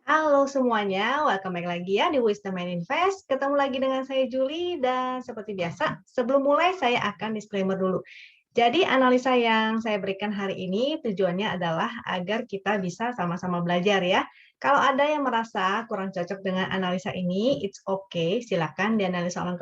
Halo semuanya, welcome back lagi ya di Wisdom and Invest. Ketemu lagi dengan saya Julie dan seperti biasa, sebelum mulai saya akan disclaimer dulu. Jadi analisa yang saya berikan hari ini tujuannya adalah agar kita bisa sama-sama belajar ya. Kalau ada yang merasa kurang cocok dengan analisa ini, it's okay, silakan dianalisa ulang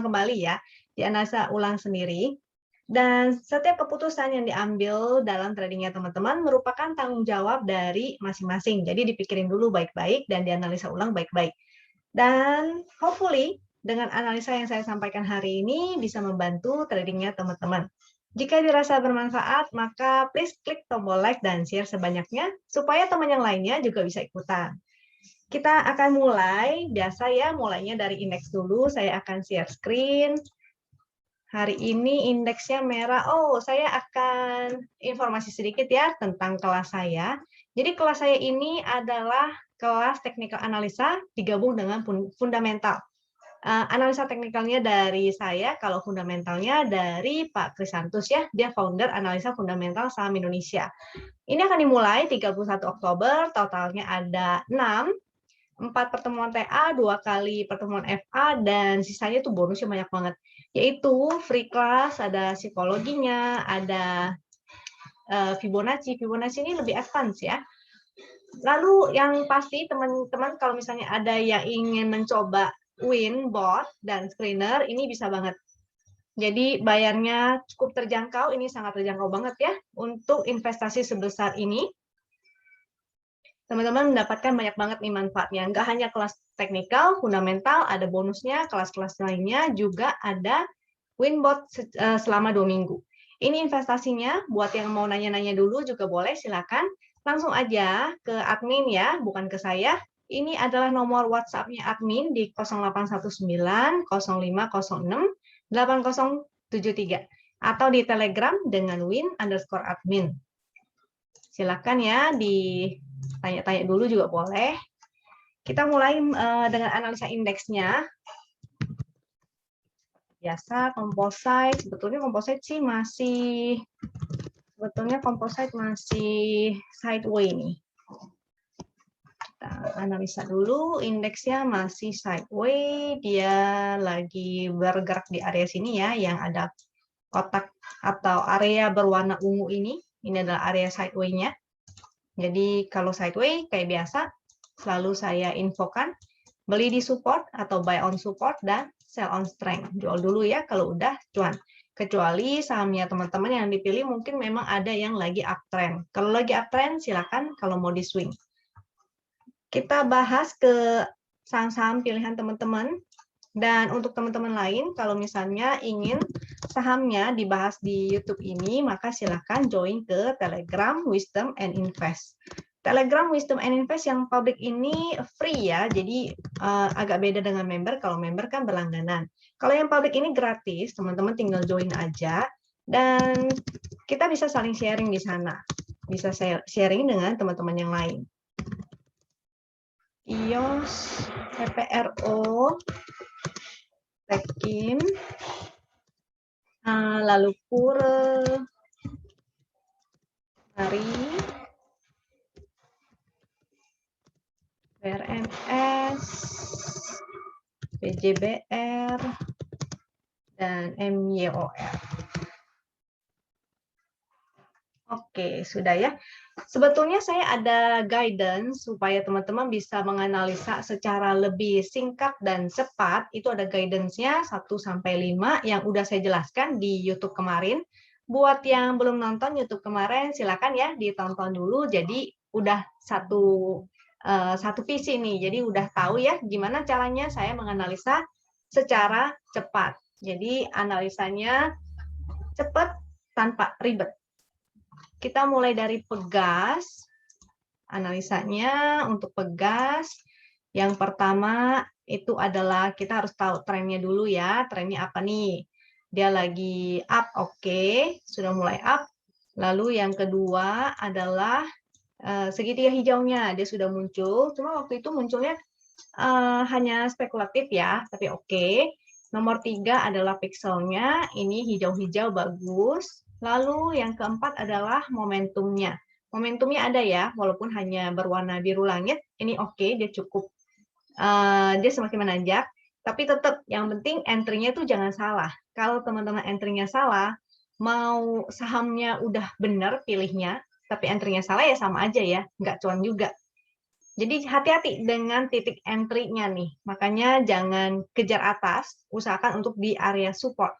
kembali ya, dianalisa ulang sendiri. Dan setiap keputusan yang diambil dalam tradingnya teman-teman merupakan tanggung jawab dari masing-masing. Jadi dipikirin dulu baik-baik dan dianalisa ulang baik-baik. Dan hopefully dengan analisa yang saya sampaikan hari ini bisa membantu tradingnya teman-teman. Jika dirasa bermanfaat, maka please klik tombol like dan share sebanyaknya supaya teman yang lainnya juga bisa ikutan. Kita akan mulai, biasa ya, mulainya dari indeks dulu. Saya akan share screen. Hari ini indeksnya merah. Oh, saya akan informasi sedikit ya tentang kelas saya. Jadi kelas saya ini adalah kelas technical analisa digabung dengan fundamental. Analisa teknikalnya dari saya, kalau fundamentalnya dari Pak Krisantus ya, dia founder analisa fundamental saham Indonesia. Ini akan dimulai 31 Oktober, totalnya ada 6, 4 pertemuan TA, 2 kali pertemuan FA, dan sisanya tuh bonusnya banyak banget. Yaitu free class, ada psikologinya, ada Fibonacci. Fibonacci ini lebih advance ya. Lalu yang pasti teman-teman kalau misalnya ada yang ingin mencoba Winbot dan Screener, ini bisa banget. Jadi bayarnya cukup terjangkau, ini sangat terjangkau banget ya untuk investasi sebesar ini. Teman-teman mendapatkan banyak banget nih manfaatnya. Nggak hanya kelas teknikal, fundamental, ada bonusnya, kelas-kelas lainnya juga ada Winbot selama 2 minggu. Ini investasinya, buat yang mau nanya-nanya dulu juga boleh, silakan. Langsung aja ke admin ya, bukan ke saya. Ini adalah nomor WhatsApp-nya admin di 0819 0506 8073 atau di Telegram dengan win_admin. Silakan ya, ditanya-tanya dulu juga boleh. Kita mulai dengan analisa indeksnya. Biasa composite, sebetulnya composite masih sideways nih. Kita analisa dulu, indeksnya masih sideways, dia lagi bergerak di area sini ya, yang ada kotak atau area berwarna ungu ini adalah area sideways-nya. Jadi kalau sideways kayak biasa, selalu saya infokan, beli di support atau buy on support dan sell on strength. Jual dulu ya kalau udah cuan. Kecuali sahamnya teman-teman yang dipilih mungkin memang ada yang lagi uptrend. Kalau lagi uptrend silakan kalau mau di swing. Kita bahas ke saham-saham pilihan teman-teman. Dan untuk teman-teman lain, kalau misalnya ingin sahamnya dibahas di YouTube ini, maka silakan join ke Telegram Wisdom and Invest. Telegram Wisdom and Invest yang public ini free ya, jadi agak beda dengan member. Kalau member kan berlangganan. Kalau yang public ini gratis, teman-teman tinggal join aja, dan kita bisa saling sharing di sana. Bisa sharing dengan teman-teman yang lain. IOS, PPRO, Tekim, lalu Pure, Mari, BRMS, BJBR, dan MYOR. Oke, sudah ya. Sebetulnya saya ada guidance supaya teman-teman bisa menganalisa secara lebih singkat dan cepat. Itu ada guidance-nya 1-5 yang udah saya jelaskan di YouTube kemarin. Buat yang belum nonton YouTube kemarin, silakan ya ditonton dulu. Jadi udah satu visi nih. Jadi udah tahu ya gimana caranya saya menganalisa secara cepat. Jadi analisanya cepat tanpa ribet. Kita mulai dari Pegas. Analisanya untuk Pegas, yang pertama itu adalah kita harus tahu trennya dulu ya. Trennya apa nih? Dia lagi up, oke, sudah mulai up. Lalu yang kedua adalah segitiga hijaunya, dia sudah muncul. Cuma waktu itu munculnya hanya spekulatif ya, tapi oke. Nomor 3 adalah pixelnya, ini hijau-hijau bagus. Lalu yang keempat adalah momentumnya. Momentumnya ada ya, walaupun hanya berwarna biru langit, ini oke, dia cukup, dia semakin menanjak, tapi tetap yang penting entry-nya itu jangan salah. Kalau teman-teman entry-nya salah, mau sahamnya udah benar pilihnya, tapi entry-nya salah ya sama aja ya, nggak cuan juga. Jadi hati-hati dengan titik entry-nya nih, makanya jangan kejar atas, usahakan untuk di area support.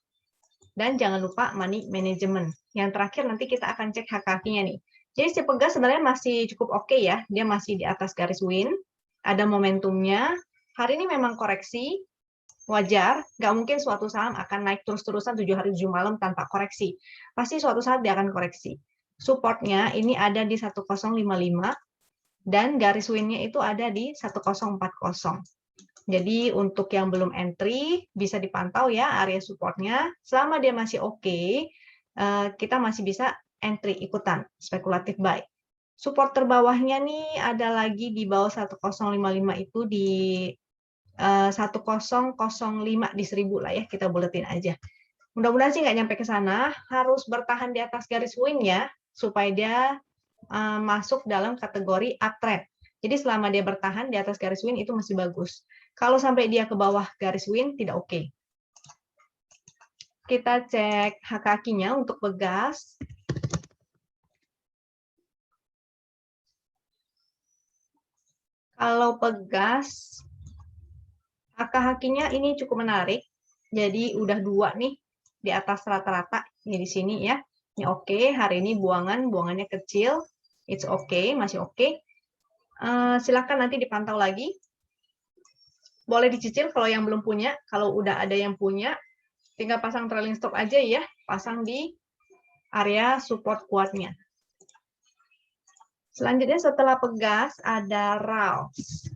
Dan jangan lupa money management. Yang terakhir nanti kita akan cek HKQ-nya nih. Jadi si pegas sebenarnya masih cukup oke ya. Dia masih di atas garis win. Ada momentumnya. Hari ini memang koreksi. Wajar. Nggak mungkin suatu saham akan naik terus-terusan 7 hari 7 malam tanpa koreksi. Pasti suatu saat dia akan koreksi. Supportnya ini ada di 1055. Dan garis win-nya itu ada di 1040. Jadi untuk yang belum entry, bisa dipantau ya area support-nya. Selama dia masih oke, kita masih bisa entry ikutan, spekulatif buy. Support terbawahnya nih ada lagi di bawah 1055 itu di 1005 di 1000 lah ya, kita buletin aja. Mudah-mudahan sih nggak nyampe ke sana, harus bertahan di atas garis win ya, supaya dia masuk dalam kategori uptrend. Jadi selama dia bertahan di atas garis win itu masih bagus. Kalau sampai dia ke bawah garis win, tidak oke. Kita cek HKQ-nya untuk pegas. Kalau pegas, HKQ-nya ini cukup menarik. Jadi udah 2 nih di atas rata-rata. Ini di sini ya. Ini oke, hari ini buangannya kecil. It's okay, masih oke. Silakan nanti dipantau lagi. Boleh dicicil kalau yang belum punya. Kalau udah ada yang punya, tinggal pasang trailing stop aja ya. Pasang di area support kuatnya. Selanjutnya setelah pegas ada RALS.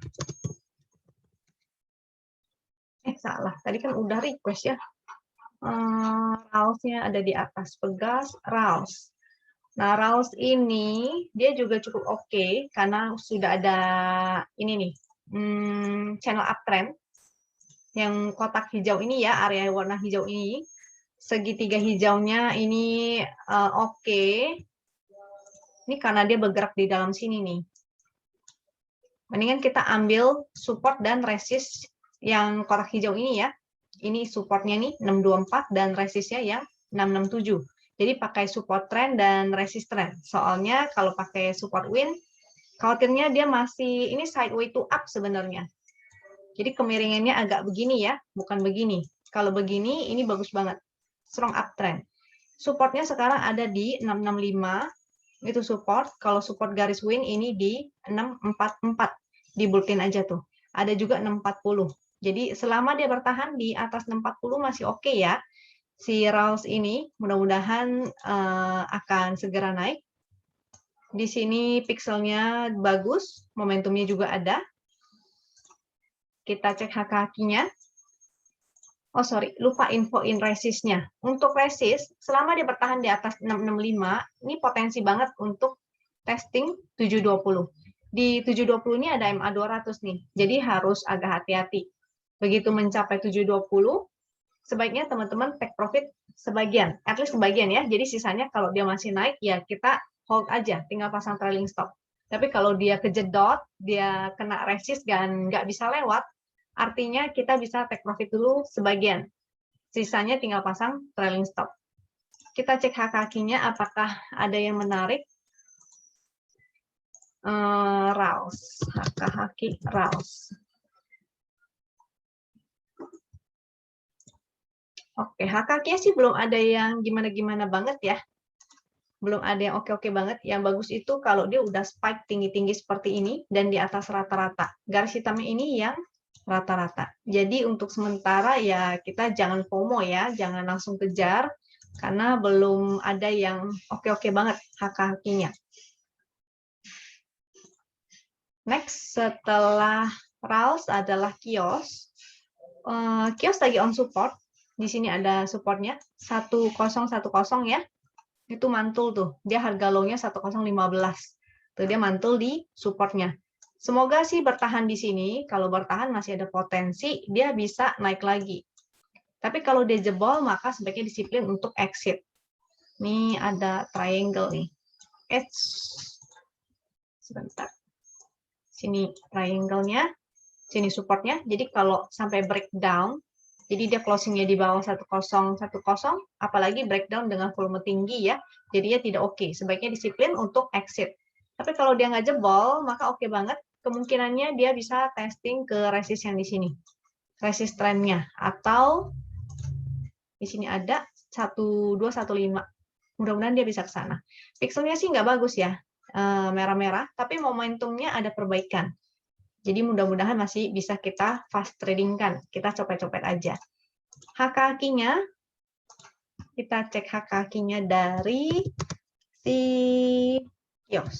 Salah. Tadi kan udah request ya. RALS-nya ada di atas pegas, RALS. Nah, RALS ini dia juga cukup oke karena sudah ada ini nih, channel uptrend yang kotak hijau ini ya, area warna hijau ini, segitiga hijaunya ini oke. Ini karena dia bergerak di dalam sini nih. Mendingan kita ambil support dan resist yang kotak hijau ini ya. Ini supportnya nih 624 dan resistnya yang 667. Jadi pakai support trend dan resist trend. Soalnya kalau pakai support win, khawatirnya dia masih ini sideway to up sebenarnya. Jadi kemiringannya agak begini ya, bukan begini. Kalau begini ini bagus banget. Strong uptrend. Supportnya sekarang ada di 665. Itu support. Kalau support garis win ini di 644. Di bulletin aja tuh. Ada juga 640. Jadi selama dia bertahan di atas 640 masih oke ya. Si RALS ini mudah-mudahan akan segera naik. Di sini pixelnya bagus, momentumnya juga ada. Kita cek HKQ-nya. Oh sorry, lupa infoin resistnya. Untuk resist, selama dia bertahan di atas 665, ini potensi banget untuk testing 720. Di 720 ini ada MA 200 nih, jadi harus agak hati-hati. Begitu mencapai 720, sebaiknya teman-teman take profit sebagian, at least sebagian ya. Jadi sisanya kalau dia masih naik, ya kita hold aja, tinggal pasang trailing stop. Tapi kalau dia kejedot, dia kena resist dan nggak bisa lewat, artinya kita bisa take profit dulu sebagian. Sisanya tinggal pasang trailing stop. Kita cek HKQ-nya apakah ada yang menarik. RALS, HKQ RALS. Oke, HKQ-nya sih belum ada yang gimana-gimana banget ya. Belum ada yang oke-oke banget. Yang bagus itu kalau dia udah spike tinggi-tinggi seperti ini dan di atas rata-rata. Garis hitamnya ini yang rata-rata. Jadi untuk sementara ya kita jangan FOMO ya, jangan langsung kejar karena belum ada yang oke-oke banget HKQ-nya. Next setelah RALS adalah kios. Kios lagi on support. Di sini ada supportnya 1010 ya. Itu mantul tuh. Dia harga low-nya 1015. Tuh dia mantul di supportnya. Semoga sih bertahan di sini. Kalau bertahan masih ada potensi dia bisa naik lagi. Tapi kalau dia jebol maka sebaiknya disiplin untuk exit. Nih ada triangle nih. sebentar. Sini triangle-nya, sini supportnya. Jadi kalau sampai breakdown, jadi dia closing-nya di bawah 1010, apalagi breakdown dengan volume tinggi ya, jadinya tidak oke. Sebaiknya disiplin untuk exit. Tapi kalau dia nggak jebol, maka oke banget. Kemungkinannya dia bisa testing ke resist yang di sini. Resist trendnya. Atau di sini ada 1215. Mudah-mudahan dia bisa ke sana. Pixelnya sih nggak bagus ya, merah-merah, tapi momentumnya ada perbaikan. Jadi mudah-mudahan masih bisa kita fast trading-kan. Kita copet-copet aja. HKQ-nya, kita cek HKQ-nya dari si kios.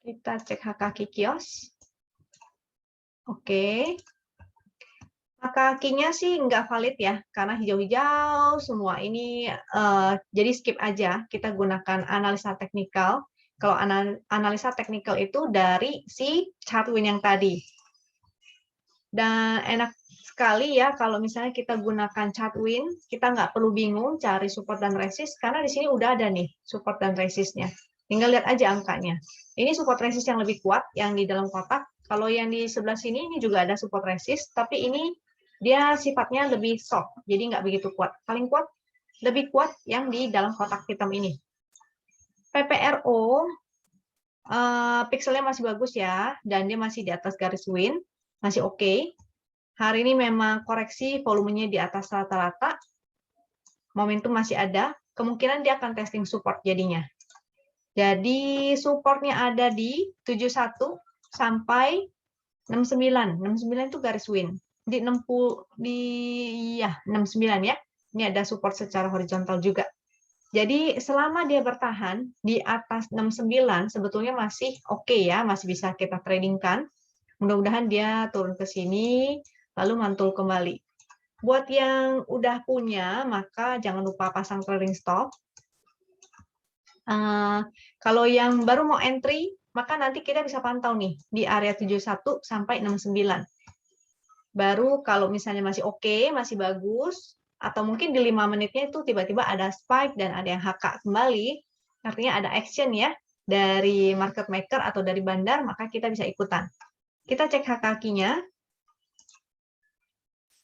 Kita cek HKQ kios. Oke. HKQ-nya sih nggak valid ya, karena hijau-hijau semua. Ini jadi skip aja, kita gunakan analisa teknikal. Kalau analisa teknikal itu dari si Chartwin yang tadi. Dan enak sekali ya kalau misalnya kita gunakan Chartwin, kita nggak perlu bingung cari support dan resist, karena di sini udah ada nih support dan resistnya. Tinggal lihat aja angkanya. Ini support resist yang lebih kuat, yang di dalam kotak. Kalau yang di sebelah sini, ini juga ada support resist, tapi ini dia sifatnya lebih soft, jadi nggak begitu kuat. Paling kuat, lebih kuat yang di dalam kotak hitam ini. PPRO, pixelnya masih bagus ya, dan dia masih di atas garis win, masih oke. Hari ini memang koreksi volumenya di atas rata-rata, momentum masih ada, kemungkinan dia akan testing support jadinya. Jadi supportnya ada di 71 sampai 69. 69 itu garis win. Di 69 ya. Ini ada support secara horizontal juga. Jadi selama dia bertahan di atas 69 sebetulnya masih oke ya, masih bisa kita tradingkan. Mudah-mudahan dia turun ke sini lalu mantul kembali. Buat yang udah punya, maka jangan lupa pasang trailing stop. Kalau yang baru mau entry, maka nanti kita bisa pantau nih di area 71 sampai 69. Baru kalau misalnya masih oke, masih bagus, atau mungkin di 5 menitnya itu tiba-tiba ada spike dan ada yang HK kembali, artinya ada action ya dari market maker atau dari bandar, maka kita bisa ikutan. Kita cek HKQ-nya.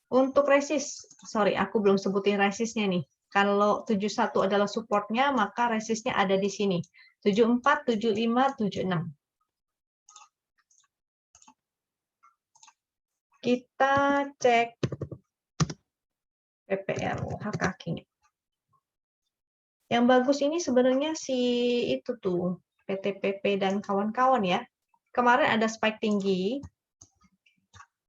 Untuk resist, sorry aku belum sebutin resistnya nih. Kalau 71 adalah supportnya, maka resistnya ada di sini. 74, 75, 76. Kita cek PPRO HKQ-nya. Yang bagus ini sebenarnya si itu tuh, PTPP dan kawan-kawan ya. Kemarin ada spike tinggi.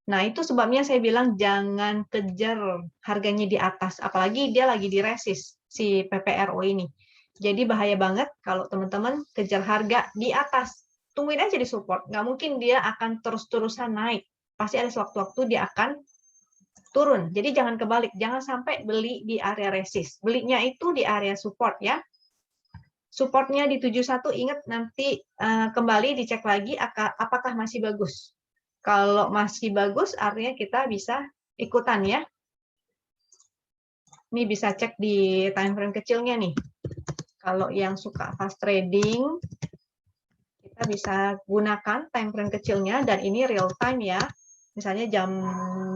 Nah, itu sebabnya saya bilang jangan kejar harganya di atas, apalagi dia lagi di resist si PPRO ini. Jadi bahaya banget kalau teman-teman kejar harga di atas. Tungguin aja di support, nggak mungkin dia akan terus-terusan naik. Pasti ada sewaktu-waktu dia akan turun. Jadi jangan kebalik, jangan sampai beli di area resist. Belinya itu di area support ya. Supportnya di 71, ingat nanti kembali dicek lagi apakah masih bagus. Kalau masih bagus, artinya kita bisa ikutan ya. Ini bisa cek di time frame kecilnya nih. Kalau yang suka fast trading, kita bisa gunakan time frame kecilnya, dan ini real time ya. Misalnya jam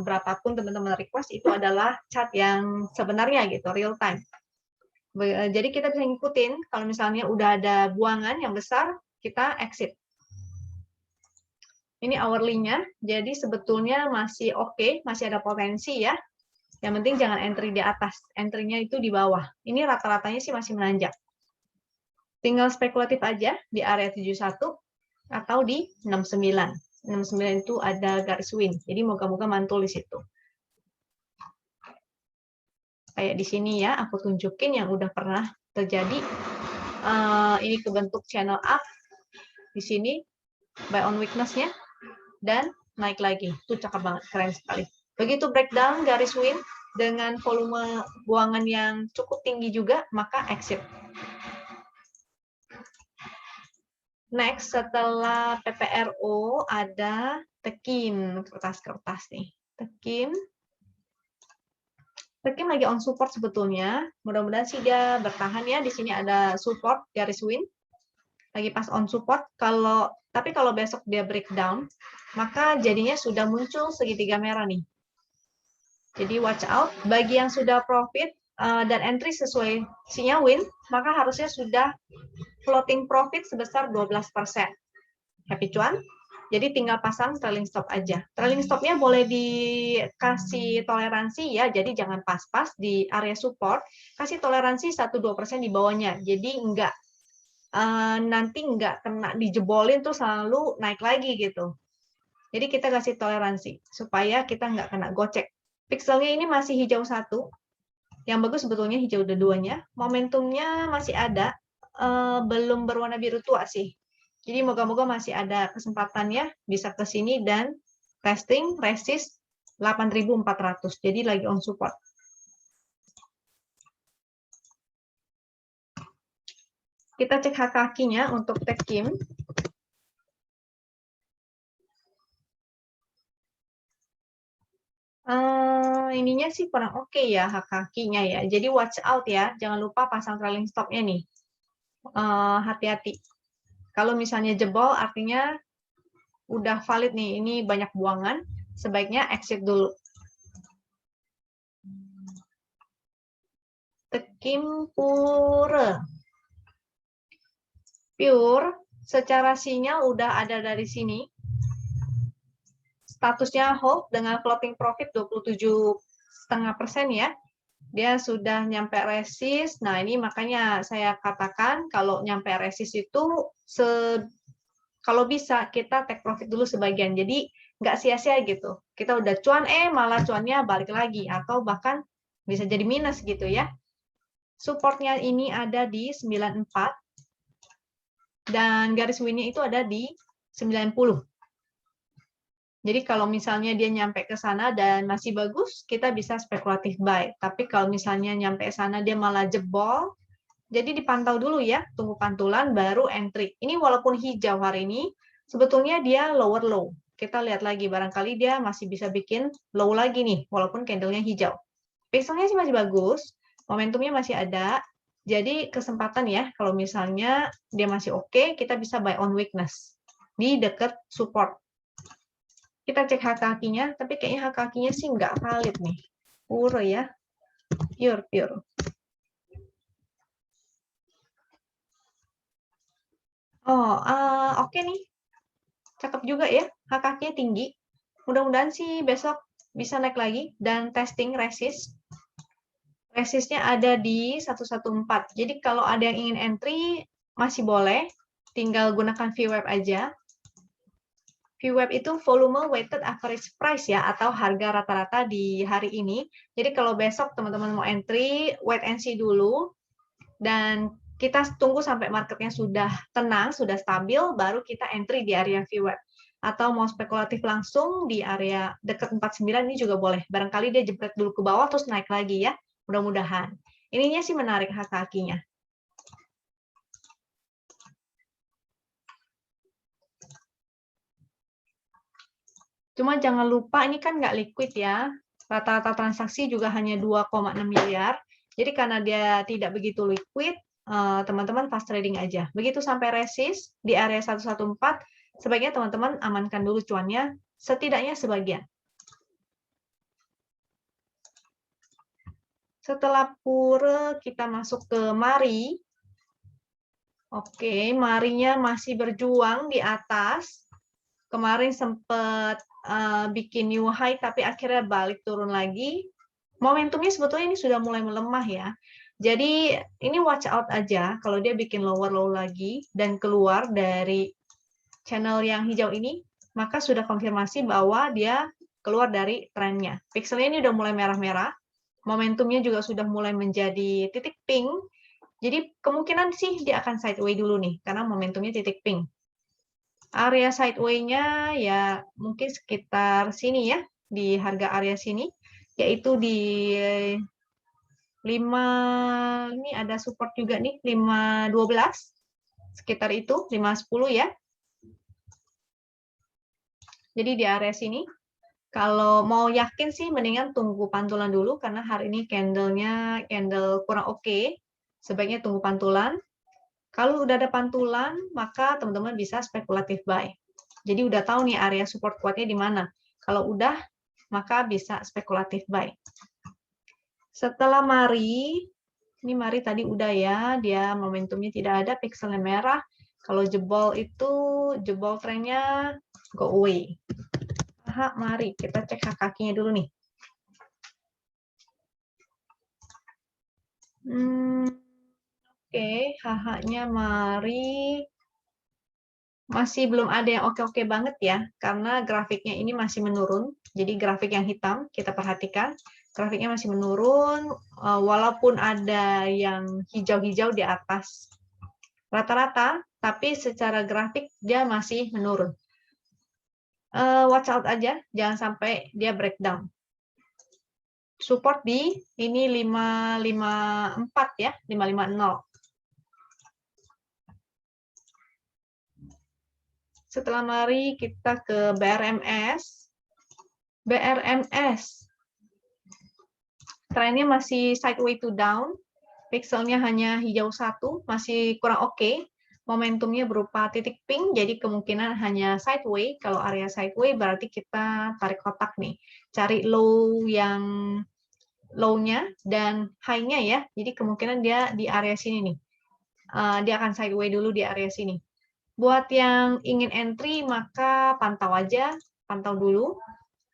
berapapun teman-teman request, itu adalah chart yang sebenarnya gitu, real time. Jadi kita bisa ngikutin, kalau misalnya udah ada buangan yang besar, kita exit. Ini hourly-nya, jadi sebetulnya masih oke, masih ada potensi ya. Yang penting jangan entry di atas, entry-nya itu di bawah. Ini rata-ratanya sih masih menanjak. Tinggal spekulatif aja di area 71 atau di 69. 69 itu ada garis win, jadi moga-moga mantul di situ. Kayak di sini ya, aku tunjukin yang udah pernah terjadi. Ini kebentuk channel up di sini, buy on weakness-nya, dan naik lagi. Itu cakep banget, keren sekali. Begitu breakdown garis win dengan volume buangan yang cukup tinggi juga, maka exit. Next, setelah PPRO ada Tekim, kertas-kertas nih. Tekim. Tekim lagi on support sebetulnya. Mudah-mudahan sih dia bertahan ya. Di sini ada support garis win. Lagi pas on support. Tapi kalau besok dia breakdown, maka jadinya sudah muncul segitiga merah nih. Jadi watch out. Bagi yang sudah profit dan entry sesuai sinyal win, maka harusnya sudah floating profit sebesar 12%. Happy cuan? Jadi tinggal pasang trailing stop aja. Trailing stopnya boleh dikasih toleransi ya, jadi jangan pas-pas di area support, kasih toleransi 1-2% di bawahnya. Jadi nanti nggak kena dijebolin tuh selalu naik lagi gitu. Jadi kita kasih toleransi supaya kita nggak kena gocek. Pixelnya ini masih hijau 1. Yang bagus sebetulnya hijau dua-duanya. Momentumnya masih ada, belum berwarna biru tua sih. Jadi moga-moga masih ada kesempatannya bisa ke sini dan testing resist 8.400. Jadi lagi on support. Kita cek HKQ-nya untuk Tekim. Ininya sih kurang oke ya HKQ-nya ya. Jadi watch out ya, jangan lupa pasang trailing stop-nya nih. Hati-hati. Kalau misalnya jebol artinya udah valid nih, ini banyak buangan, sebaiknya exit dulu. Tekim Pure. Pure, secara sinyal udah ada dari sini. Statusnya hold dengan floating profit 27,5% ya. Dia sudah nyampe resist. Nah, ini makanya saya katakan kalau nyampe resist itu kalau bisa kita take profit dulu sebagian. Jadi nggak sia-sia gitu. Kita udah cuan, malah cuannya balik lagi. Atau bahkan bisa jadi minus gitu ya. Supportnya ini ada di 94. Dan garis winnya itu ada di 90. Jadi kalau misalnya dia nyampe ke sana dan masih bagus, kita bisa spekulatif buy. Tapi kalau misalnya nyampe sana dia malah jebol, jadi dipantau dulu ya, tunggu pantulan baru entry. Ini walaupun hijau hari ini, sebetulnya dia lower low. Kita lihat lagi, barangkali dia masih bisa bikin low lagi nih, walaupun candlenya hijau. Pixelnya sih masih bagus, momentumnya masih ada. Jadi kesempatan ya, kalau misalnya dia masih oke, kita bisa buy on weakness di dekat support. Kita cek HKQ-nya, tapi kayaknya HKQ-nya sih nggak valid nih. Pure ya, pure. Oke nih. Cakep juga ya, HKQ-nya tinggi. Mudah-mudahan sih besok bisa naik lagi dan testing resist. Resistnya ada di 114. Jadi kalau ada yang ingin entry, masih boleh. Tinggal gunakan VWAP aja. VWAP itu volume weighted average price ya, atau harga rata-rata di hari ini. Jadi kalau besok teman-teman mau entry, wait and see dulu. Dan kita tunggu sampai marketnya sudah tenang, sudah stabil, baru kita entry di area VWAP. Atau mau spekulatif langsung di area dekat 49 ini juga boleh. Barangkali dia jebret dulu ke bawah terus naik lagi ya. Mudah-mudahan. Ininya sih menarik HKQ-nya. Cuma jangan lupa ini kan nggak liquid ya. Rata-rata transaksi juga hanya 2,6 miliar. Jadi karena dia tidak begitu liquid, teman-teman fast trading aja. Begitu sampai resist di area 114, sebaiknya teman-teman amankan dulu cuannya, setidaknya sebagian. Setelah Pure, kita masuk ke Mari. Oke, Marinya masih berjuang di atas. Kemarin sempat bikin new high, tapi akhirnya balik turun lagi. Momentumnya sebetulnya ini sudah mulai melemah ya. Jadi ini watch out aja kalau dia bikin lower low lagi dan keluar dari channel yang hijau ini, maka sudah konfirmasi bahwa dia keluar dari trennya. Pixelnya ini udah mulai merah-merah, momentumnya juga sudah mulai menjadi titik pink. Jadi kemungkinan sih dia akan sideways dulu nih, karena momentumnya titik pink. Area sideway-nya ya mungkin sekitar sini ya, di harga area sini, yaitu di 5, ini ada support juga nih, 5.12, sekitar itu, 5.10 ya. Jadi di area sini. Kalau mau yakin sih mendingan tunggu pantulan dulu karena hari ini candle kurang oke. Sebaiknya tunggu pantulan. Kalau udah ada pantulan, maka teman-teman bisa spekulatif buy. Jadi udah tahu nih area support kuatnya di mana. Kalau udah, maka bisa spekulatif buy. Setelah Mari, ini Mari tadi udah ya, dia momentumnya tidak ada, pixelnya merah. Kalau jebol trennya go away. Mari kita cek hak kakinya dulu nih. Oke, HH-nya Mari masih belum ada yang oke-oke banget ya, karena grafiknya ini masih menurun. Jadi grafik yang hitam kita perhatikan, grafiknya masih menurun, walaupun ada yang hijau-hijau di atas rata-rata, tapi secara grafik dia masih menurun. Watch out aja, jangan sampai dia breakdown. Support di ini 554 ya, 550. Setelah Mari kita ke BRMS. BRMS. Trennya masih sideway to down. Pixelnya hanya hijau 1, masih kurang oke. Momentumnya berupa titik pink, jadi kemungkinan hanya sideway. Kalau area sideway berarti kita tarik kotak nih. Cari low-nya dan high-nya ya. Jadi kemungkinan dia di area sini nih. Dia akan sideway dulu di area sini. Buat yang ingin entry, maka pantau dulu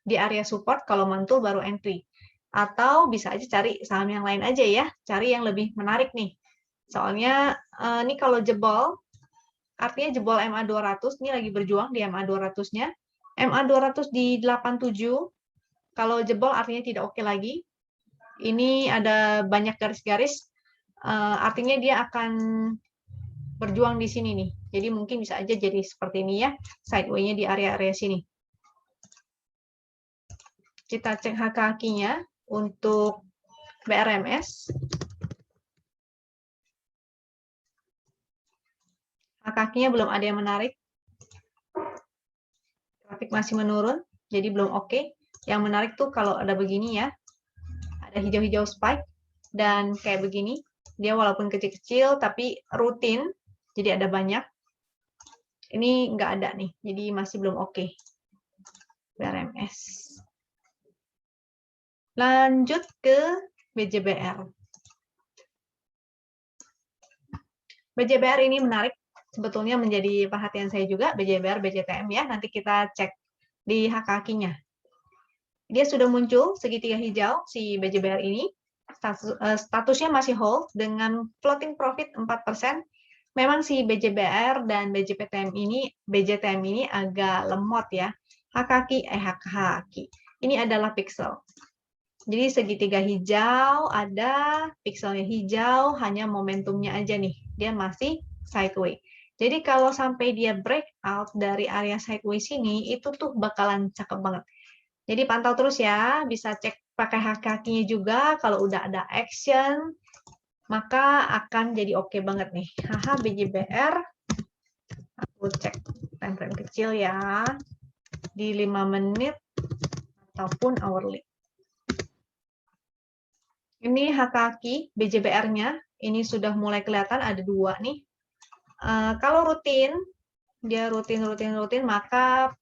di area support, kalau mantul baru entry. Atau bisa aja cari saham yang lain aja ya, cari yang lebih menarik nih. Soalnya ini kalau jebol, artinya jebol MA 200, ini lagi berjuang di MA 200-nya. MA 200 di 87, kalau jebol artinya tidak oke lagi. Ini ada banyak garis-garis, artinya dia akan berjuang di sini nih. Jadi mungkin bisa aja jadi seperti ini ya, sideway-nya di area-area sini. Kita cek hak kakinya untuk BRMS. Hak kakinya belum ada yang menarik. Grafik masih menurun, jadi belum oke. Yang menarik tuh kalau ada begini ya, ada hijau-hijau spike, dan kayak begini, dia walaupun kecil-kecil tapi rutin, jadi ada banyak. Ini nggak ada nih, jadi masih belum oke. BRMS. Lanjut ke BJBR. BJBR ini menarik, sebetulnya menjadi perhatian saya juga, BJBR, BJTM ya, nanti kita cek di hak kakinya. Dia sudah muncul segitiga hijau, si BJBR ini, statusnya masih hold dengan floating profit 4%. Memang si BJBR dan BJTM ini agak lemot ya. Hak kaki. Ini adalah pixel. Jadi segitiga hijau, ada pixelnya hijau, hanya momentumnya aja nih. Dia masih sideway. Jadi kalau sampai dia breakout dari area sideway sini, itu tuh bakalan cakep banget. Jadi pantau terus ya, bisa cek pakai hak kakinya juga. Kalau udah ada action, maka akan jadi oke banget nih. BJBR, aku cek time frame kecil ya, di 5 menit ataupun hourly. Ini hak kaki BJBR-nya, ini sudah mulai kelihatan ada 2 nih. Kalau rutin, dia rutin, maka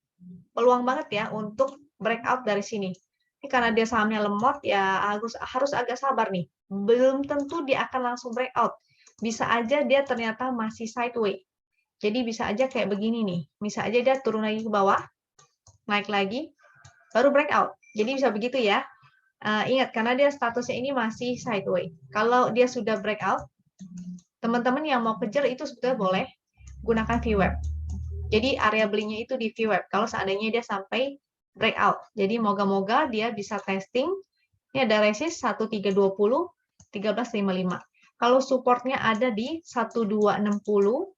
peluang banget ya untuk breakout dari sini. Ini karena dia sahamnya lemot, ya harus agak sabar nih. Belum tentu dia akan langsung breakout. Bisa aja dia ternyata masih sideway. Jadi bisa aja kayak begini nih. Bisa aja dia turun lagi ke bawah, naik lagi, baru breakout. Jadi bisa begitu ya. Ingat, karena dia statusnya ini masih sideway. Kalau dia sudah breakout, teman-teman yang mau kejar itu sebetulnya boleh gunakan VWAP. Jadi area belinya itu di VWAP. Kalau seandainya dia sampai breakout. Jadi moga-moga dia bisa testing. Ini ada resist 1320, 1355. Kalau supportnya ada di 1260.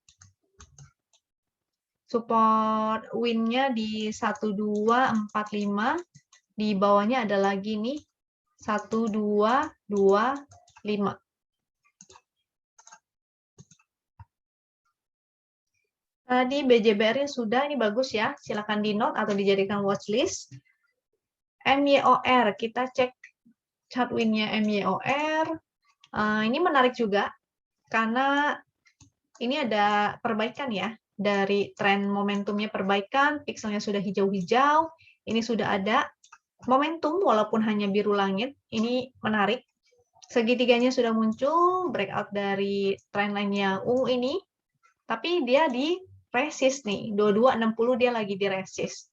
Support win-nya di 1245. Di bawahnya ada lagi nih 1225. Tadi BJBR-nya sudah, ini bagus ya. Silakan di note atau dijadikan watchlist. MYOR, kita cek chart win-nya MYOR. Ini menarik juga karena ini ada perbaikan ya. Dari tren momentumnya perbaikan, pixelnya sudah hijau-hijau, ini sudah ada momentum walaupun hanya biru langit. Ini menarik. Segitiganya sudah muncul, breakout dari trendline-nya ungu ini, tapi dia di resist nih, 2260 dia lagi di resist.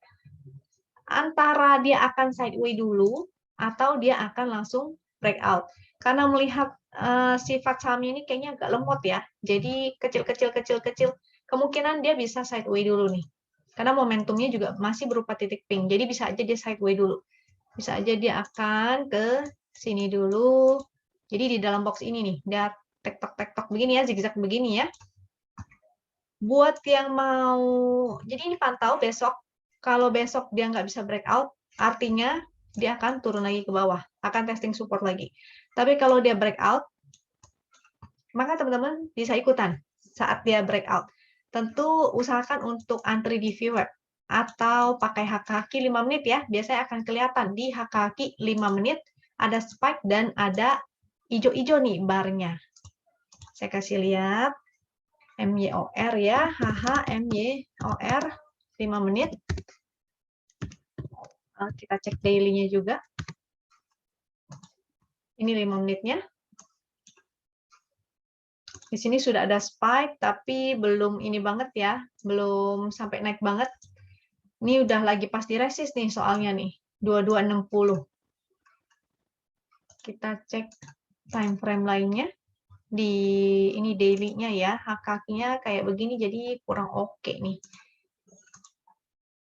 Antara dia akan sideways dulu, atau dia akan langsung breakout. Karena melihat sifat sahamnya ini kayaknya agak lemot ya, jadi kecil-kecil, kemungkinan dia bisa sideways dulu nih. Karena momentumnya juga masih berupa titik pink, jadi bisa aja dia sideways dulu. Bisa aja dia akan ke sini dulu. Jadi di dalam box ini nih, dia tek-tok begini ya, zigzag begini ya. Buat yang mau, jadi ini pantau besok. Kalau besok dia nggak bisa breakout, artinya dia akan turun lagi ke bawah, akan testing support lagi. Tapi kalau dia breakout, maka teman-teman bisa ikutan saat dia breakout. Tentu usahakan untuk antri di VWAP atau pakai haki 5 menit ya. Biasanya akan kelihatan di haki 5 menit ada spike dan ada hijau-hijau nih barnya. Saya kasih lihat MYOR ya, MYOR 5 menit. Kita cek daily-nya juga. Ini 5 menitnya. Di sini sudah ada spike, tapi belum ini banget ya, belum sampai naik banget. Ini udah lagi pas di resist nih soalnya nih, 2260. Kita cek time frame lainnya. Di ini daily-nya ya, HKK-nya kayak begini, jadi kurang oke nih.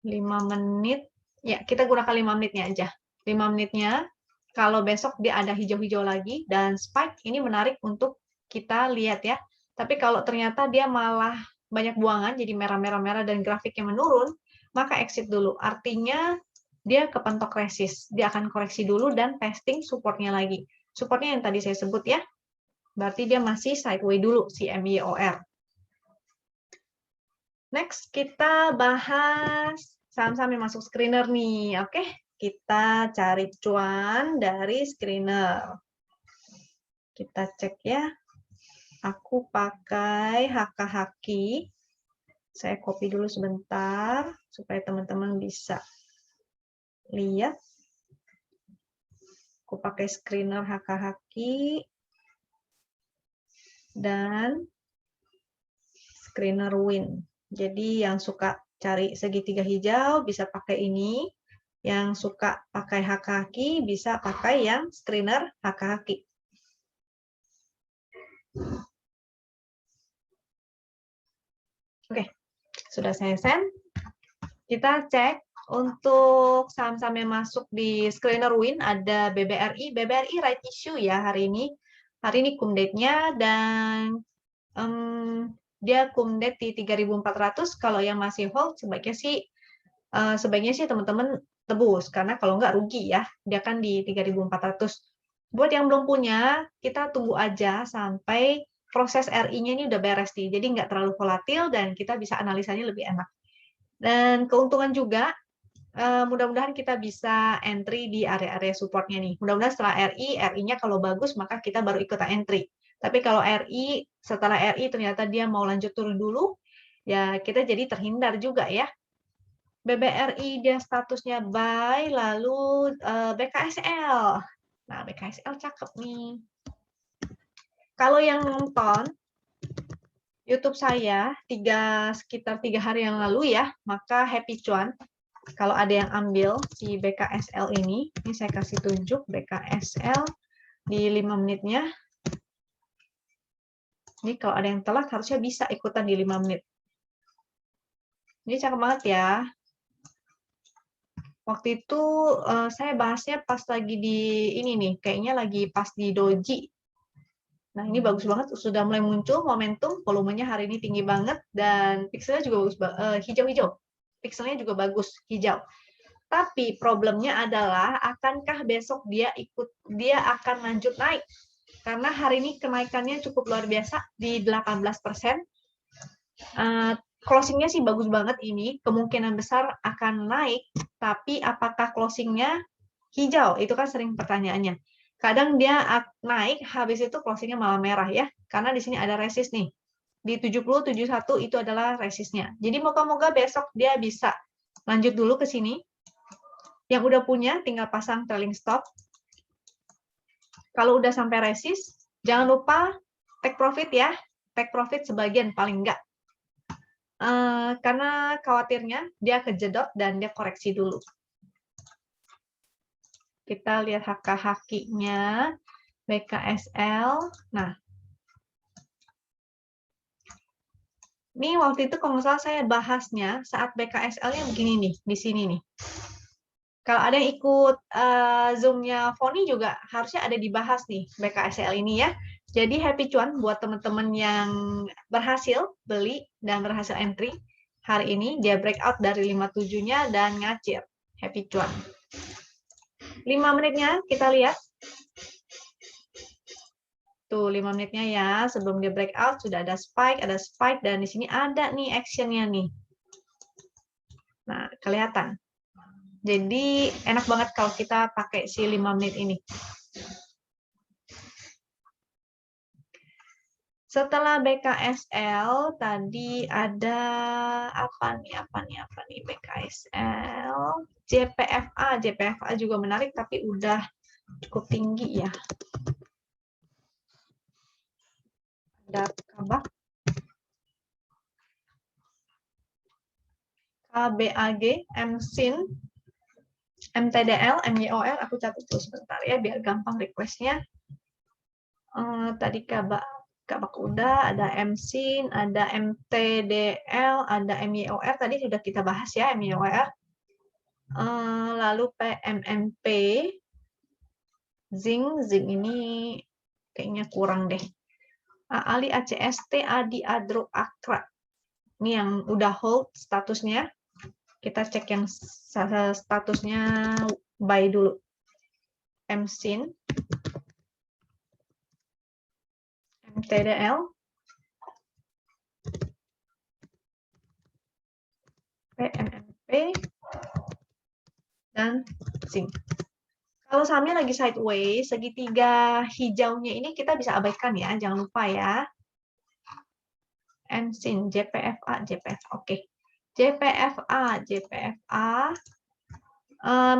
5 menit, ya kita gunakan 5 menitnya aja. 5 menitnya, kalau besok dia ada hijau-hijau lagi, dan spike, ini menarik untuk kita lihat ya. Tapi kalau ternyata dia malah banyak buangan, jadi merah-merah-merah dan grafiknya menurun, maka exit dulu. Artinya dia kepentok resist. Dia akan koreksi dulu dan testing supportnya lagi. Supportnya yang tadi saya sebut ya. Berarti dia masih sideways dulu si MYOR. Next, kita bahas saham-saham yang masuk screener nih. Oke, kita cari cuan dari screener. Kita cek ya. Aku pakai haki. Saya copy dulu sebentar supaya teman-teman bisa lihat. Aku pakai screener haki dan screener win. Jadi yang suka cari segitiga hijau bisa pakai ini. Yang suka pakai haki bisa pakai yang screener haki. Oke, sudah saya send. Kita cek untuk saham-saham yang masuk di screener win ada BBRI. BBRI right issue ya hari ini. Hari ini cum date-nya dan dia cum date di 3.400. Kalau yang masih hold sebaiknya sih teman-teman tebus karena kalau nggak rugi ya. Dia kan di 3.400. Buat yang belum punya, kita tunggu aja sampai proses RI-nya ini udah beres nih. Jadi nggak terlalu volatil dan kita bisa analisanya lebih enak. Dan keuntungan juga, mudah-mudahan kita bisa entry di area-area supportnya nih. Mudah-mudahan setelah RI-nya kalau bagus, maka kita baru ikutan entry. Tapi kalau setelah RI ternyata dia mau lanjut turun dulu, ya kita jadi terhindar juga ya. BBRI dia statusnya buy, lalu BKSL. Nah, BKSL cakep nih. Kalau yang nonton YouTube saya sekitar 3 hari yang lalu ya, maka happy cuan. Kalau ada yang ambil si BKSL ini saya kasih tunjuk BKSL di 5 menitnya. Ini kalau ada yang telat harusnya bisa ikutan di 5 menit. Ini cakep banget ya. Waktu itu saya bahasnya pas lagi di ini nih, kayaknya lagi pas di doji. Nah, ini bagus banget, sudah mulai muncul momentum, volumenya hari ini tinggi banget, dan pixelnya juga bagus, hijau-hijau. Pixelnya juga bagus, hijau. Tapi problemnya adalah, akankah besok dia akan lanjut naik? Karena hari ini kenaikannya cukup luar biasa, di 18%. Closingnya sih bagus banget ini, kemungkinan besar akan naik, tapi apakah closingnya hijau, itu kan sering pertanyaannya. Kadang dia naik, habis itu closingnya malah merah ya, karena di sini ada resist nih. Di 70.71 itu adalah resistnya. Jadi moga-moga besok dia bisa lanjut dulu ke sini. Yang udah punya tinggal pasang trailing stop. Kalau udah sampai resist, jangan lupa take profit ya. Take profit sebagian paling enggak. Karena khawatirnya dia kejedot dan dia koreksi dulu. Kita lihat HK-HQ-nya, BKSL. Nah, ini waktu itu kalau nggak salah saya bahasnya saat BKSL-nya begini nih, di sini nih. Kalau ada yang ikut Zoom-nya Foni juga harusnya ada dibahas nih BKSL ini ya. Jadi happy cuan buat teman-teman yang berhasil beli dan berhasil entry. Hari ini dia breakout dari 57-nya dan ngacir. Happy cuan. 5 menitnya kita lihat. Tuh 5 menitnya ya, sebelum dia breakout sudah ada spike, dan di sini ada nih action-nya nih. Nah, kelihatan. Jadi enak banget kalau kita pakai si 5 menit ini. Setelah BKSL tadi ada apa nih BKSL, JPFA juga menarik tapi udah cukup tinggi ya. Ada kabak, KBAG, MSIN, MTDL, MYOL, aku catat dulu sebentar ya biar gampang request-nya. Tadi kabak udah, ada MSIN, ada MTDL, ada MYOR, tadi sudah kita bahas ya MYOR. Lalu PMMP, Zinc ini kayaknya kurang deh. Ali ACST, Adi Adro Akra. Ini yang udah hold statusnya. Kita cek yang statusnya buy dulu. MSIN, MTDL, PMMP, dan Zinc. Kalau sahamnya lagi sideways, segitiga hijaunya ini kita bisa abaikan ya, jangan lupa ya. MSIN, JPFA, oke. JPFA,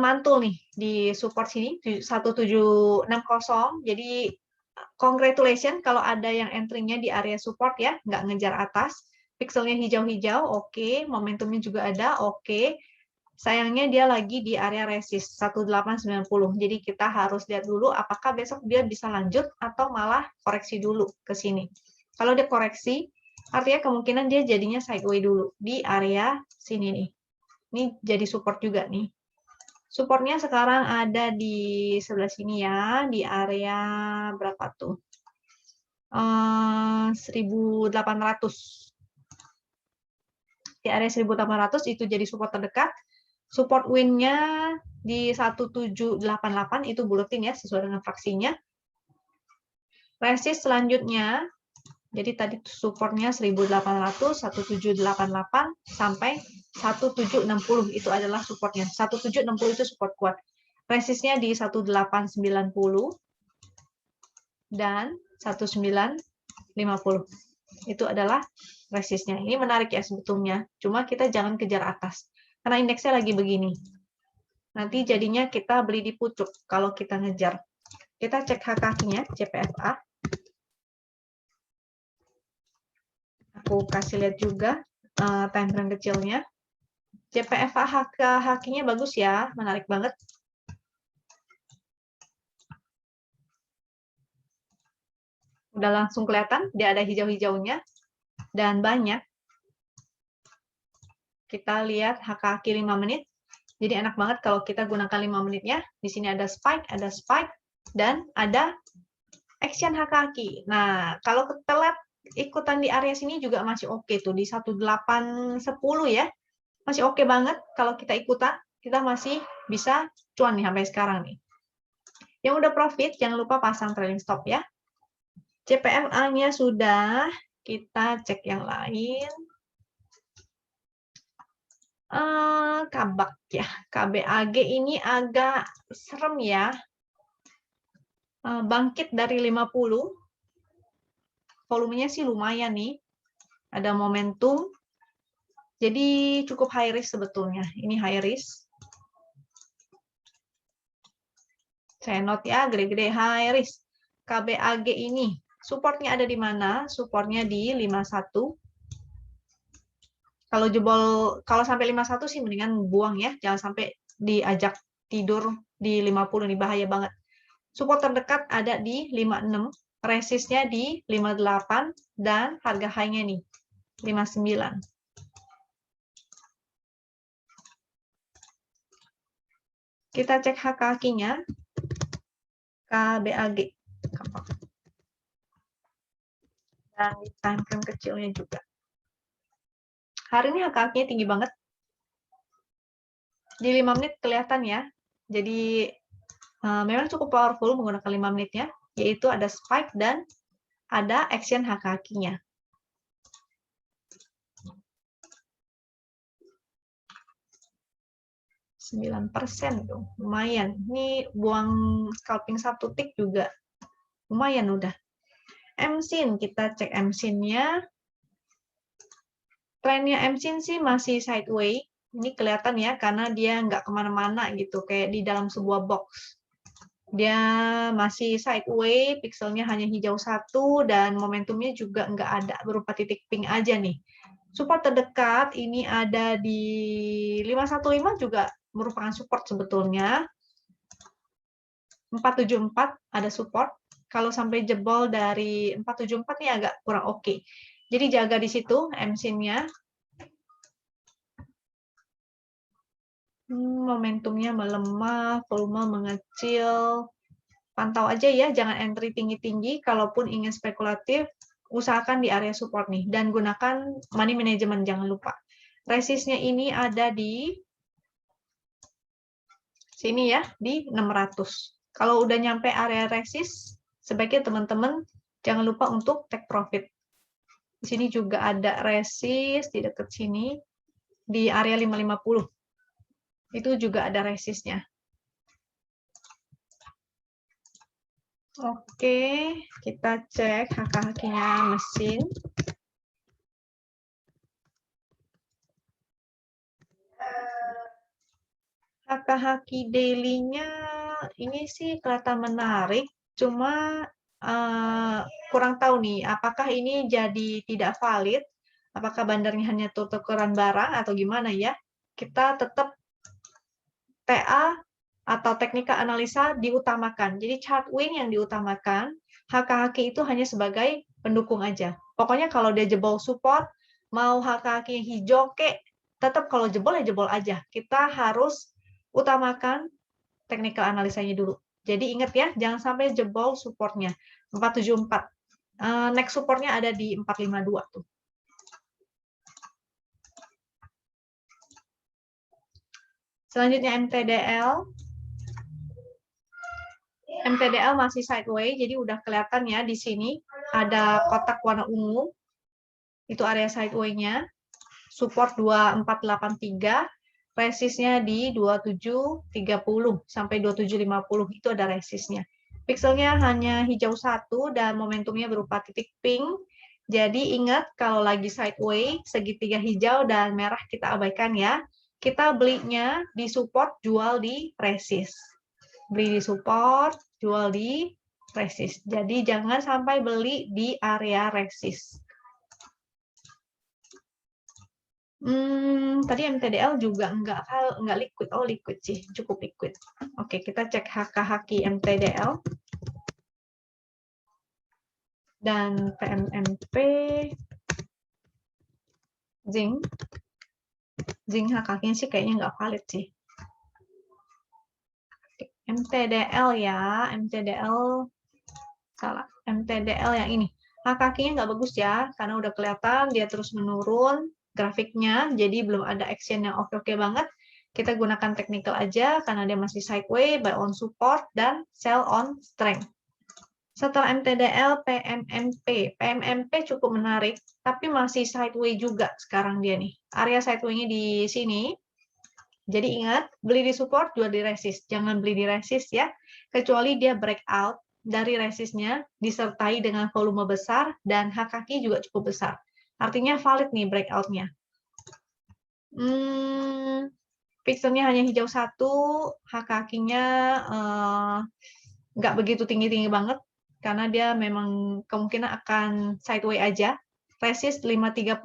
mantul nih di support sini 1760. Jadi congratulations kalau ada yang entry-nya di area support ya, nggak ngejar atas. Pixelnya hijau-hijau, oke. Momentumnya juga ada, oke. Sayangnya dia lagi di area resist 1890. Jadi kita harus lihat dulu apakah besok dia bisa lanjut atau malah koreksi dulu ke sini. Kalau dia koreksi, artinya kemungkinan dia jadinya sideways dulu di area sini nih. Ini jadi support juga nih. Supportnya sekarang ada di sebelah sini ya, di area berapa tuh? 1800. Di area 1800 itu jadi support terdekat. Support win-nya di 1788 itu buletin ya, sesuai dengan fraksinya. Resist selanjutnya, jadi tadi supportnya 1800, 1788, sampai 1760 itu adalah supportnya. 1760 itu support kuat. Resistnya di 1890 dan 1950. Itu adalah resistnya. Ini menarik ya sebetulnya. Cuma kita jangan kejar atas. Karena indeksnya lagi begini. Nanti jadinya kita beli di pucuk kalau kita ngejar. Kita cek HK-nya, JPFA. Aku kasih lihat juga time frame kecilnya. JPFA HK-nya bagus ya, menarik banget. Udah langsung kelihatan, dia ada hijau-hijaunya. Dan banyak. Kita lihat HK 5 menit. Jadi enak banget kalau kita gunakan 5 menitnya. Di sini ada spike, dan ada action HK. Nah, kalau telat ikutan di area sini juga masih oke tuh, di 1810 ya. Masih oke banget kalau kita ikutan, kita masih bisa cuan nih sampai sekarang nih. Yang udah profit, jangan lupa pasang trailing stop ya. JPFA-nya sudah, kita cek yang lain. Kabak ya, KBAG ini agak serem ya. Bangkit dari 50, volumenya sih lumayan nih. Ada momentum. Jadi cukup high risk sebetulnya. Ini high risk. Saya note ya, gede-gede high risk. KBAG ini, supportnya ada di mana? Supportnya di 51. Kalau jebol, kalau sampai 51 sih mendingan buang ya. Jangan sampai diajak tidur di 50, ini bahaya banget. Support terdekat ada di 56, resistnya di 58, dan harga high-nya nih, 59. Kita cek HKQ-nya, KBAG. Dan di time frame kecilnya juga. Hari ini HKQ-nya tinggi banget. Di 5 menit kelihatan ya. Jadi memang cukup powerful menggunakan 5 menitnya, yaitu ada spike dan ada action HKQ-nya. 9% tuh, lumayan. Ini buang scalping 1 tick juga lumayan udah. MSIN, kita cek MSIN-nya. Trennya MSIN sih masih sideways. Ini kelihatan ya, karena dia nggak kemana-mana gitu, kayak di dalam sebuah box. Dia masih sideways, pixelnya hanya hijau 1, dan momentumnya juga nggak ada, berupa titik pink aja nih. Support terdekat ini ada di 515 juga merupakan support sebetulnya. 474 ada support. Kalau sampai jebol dari 474 ini agak kurang oke. Jadi jaga di situ MSIN-nya. Momentumnya melemah, volume mengecil. Pantau aja ya, jangan entry tinggi-tinggi. Kalaupun ingin spekulatif, usahakan di area support nih. Dan gunakan money management, jangan lupa. Resistnya ini ada di sini ya, di 600. Kalau udah nyampe area resist, sebaiknya teman-teman jangan lupa untuk take profit. Di sini juga ada resist di dekat sini, di area 550. Itu juga ada resistnya. Oke, kita cek HKQ-nya mesin. HKQ daily-nya ini sih kelihatan menarik, cuma kurang tahu nih, apakah ini jadi tidak valid, apakah bandarnya hanya tukeran barang atau gimana ya. Kita tetap TA atau teknika analisa diutamakan. Jadi chart win yang diutamakan, HKQ itu hanya sebagai pendukung aja. Pokoknya kalau dia jebol support, mau HKQ yang hijau kek, tetap kalau jebol ya jebol aja. Kita harus utamakan teknikal analisanya dulu. Jadi ingat ya, jangan sampai jebol supportnya. 474. Next supportnya ada di 452 tuh. Selanjutnya MTDL. MTDL masih sideways, jadi udah kelihatan ya di sini ada kotak warna ungu. Itu area sideways-nya. Support 2483. Resistnya di 2730 sampai 2750, itu ada resistnya. Pixelnya hanya hijau 1 dan momentumnya berupa titik pink. Jadi ingat kalau lagi sideways, segitiga hijau dan merah kita abaikan ya. Kita belinya di support, jual di resist. Beli di support, jual di resist. Jadi jangan sampai beli di area resist. Tadi MTDL juga nggak liquid. Oh, liquid sih, cukup liquid. Oke, kita cek HKQ MTDL. Dan PMMP, zinc. Zinc HKQ-nya sih kayaknya nggak valid sih. MTDL ya, MTDL salah. MTDL yang ini. HKQ-nya nggak bagus ya, karena udah kelihatan dia terus menurun grafiknya, jadi belum ada action yang oke-oke banget. Kita gunakan technical aja, karena dia masih sideways, buy on support, dan sell on strength. Setelah MTDL, PMMP. PMMP cukup menarik, tapi masih sideways juga sekarang dia nih. Area sideways-nya di sini, Jadi ingat, beli di support, jual di resist. Jangan beli di resist ya, kecuali dia breakout dari resistnya disertai dengan volume besar dan hak kaki juga cukup besar. Artinya valid nih breakout-nya. Pixelnya hanya hijau satu, hak kakinya nggak begitu tinggi-tinggi banget, karena dia memang kemungkinan akan sideways aja. Resist 530,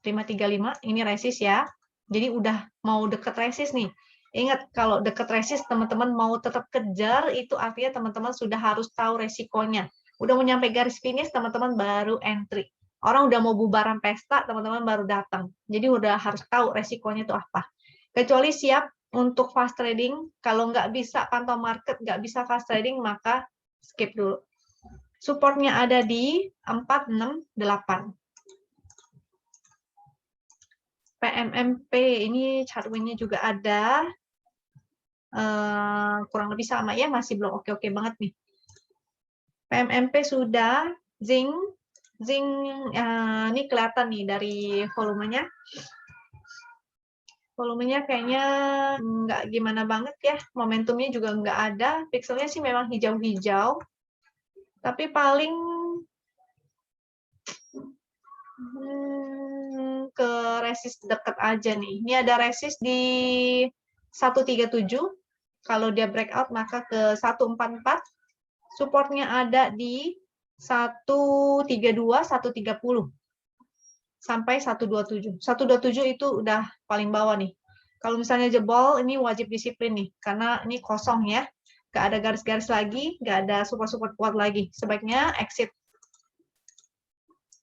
535, ini resist ya. Jadi udah mau deket resist nih. Ingat, kalau deket resist, teman-teman mau tetap kejar, itu artinya teman-teman sudah harus tahu resikonya. Udah mau nyampe garis finish, teman-teman baru entry. Orang udah mau bubaran pesta, teman-teman baru datang. Jadi udah harus tahu resikonya itu apa. Kecuali siap untuk fast trading, kalau nggak bisa pantau market, nggak bisa fast trading, maka skip dulu. Supportnya ada di 468. PMMP ini chart win-nya juga ada. Kurang lebih sama ya, masih belum oke-oke banget nih. PMMP sudah, zinc ini kelihatan nih dari volumenya. Volumenya kayaknya nggak gimana banget ya, momentumnya juga nggak ada, pixelnya sih memang hijau-hijau, tapi paling ke resist dekat aja nih. Ini ada resist di 137, kalau dia breakout maka ke 144, supportnya ada di 132, 130. Sampai 127. 127 itu udah paling bawah nih. Kalau misalnya jebol, ini wajib disiplin nih, karena ini kosong ya. Nggak ada garis-garis lagi, nggak ada support-support kuat lagi. Sebaiknya exit.